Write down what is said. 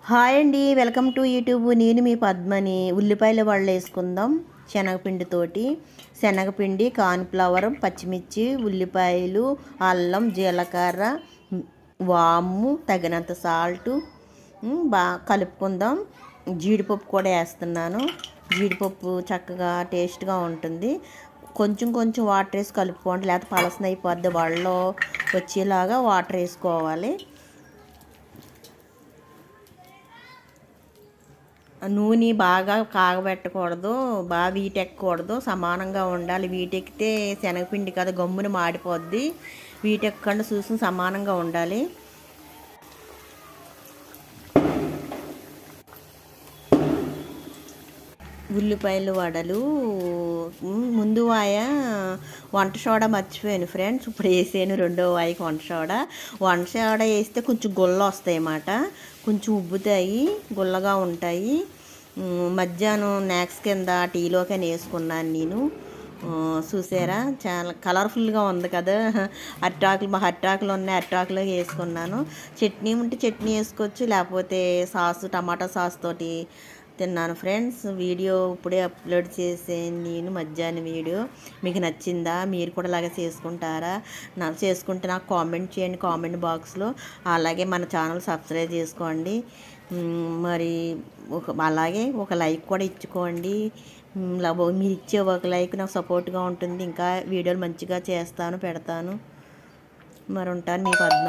Hi అండి, welcome to YouTube. నేను మీ పద్మని. ఉల్లిపాయల వడలు వేసుకుందాం శనగపిండితోటి. శనగపిండి, కార్న్ఫ్లవర్, పచ్చిమిర్చి, ఉల్లిపాయలు, అల్లం, జీలకర్ర, వాము, తగినంత సాల్టు బాగా కలుపుకుందాం. జీడిపప్పు కూడా వేస్తున్నాను. జీడిపప్పు చక్కగా టేస్ట్గా ఉంటుంది. కొంచెం కొంచెం వాటర్ వేసి కలుపుకోండి, లేకపోతే పలసన అయిపోద్ది. వడలో వచ్చేలాగా వాటర్ వేసుకోవాలి. నూనె బాగా కాగబెట్టకూడదు, బాగా వీటెక్కకూడదు, సమానంగా ఉండాలి. వీటెక్కితే శనగపిండి కదా గమ్మున మాడిపోద్ది. వీటెక్కకుండా చూసి సమానంగా ఉండాలి. ఉల్లిపాయలు వడలు ముందు వాయ వంట సోడా మర్చిపోయాను ఫ్రెండ్స్, ఇప్పుడు వేసాను రెండో వాయికి వంట సోడా వేస్తే కొంచెం గుల్ల వస్తాయి అన్నమాట. కొంచెం ఉబ్బుతాయి, గుల్లగా ఉంటాయి. మధ్యాహ్నం స్నాక్స్ కింద టీలోకని వేసుకున్నాను నేను. చూసారా, చాలా కలర్ఫుల్గా ఉంది కదా. అరిటాకులు, మా అరిటాకులు ఉన్నాయి, అరిటాకులో వేసుకున్నాను. చట్నీ ఉంటే చట్నీ వేసుకోవచ్చు, లేకపోతే టమాటా సాస్ తోటి తిన్నాను ఫ్రెండ్స్. వీడియో ఇప్పుడే అప్లోడ్ చేసాను నేను, మధ్యాహ్నం వీడియో. మీకు నచ్చిందా? మీరు కూడా అలాగే చేసుకుంటారా? చేసుకుంటే నాకు కామెంట్ చేయండి కామెంట్ బాక్స్లో. అలాగే మన ఛానల్ సబ్స్క్రైబ్ చేసుకోండి. మరి అలాగే ఒక లైక్ కూడా ఇచ్చుకోండి. మీరు ఇచ్చే ఒక లైక్ నాకు సపోర్ట్గా ఉంటుంది. ఇంకా వీడియోలు మంచిగా చేస్తాను, పెడతాను. మరి ఉంటాను, మీ పద్మ.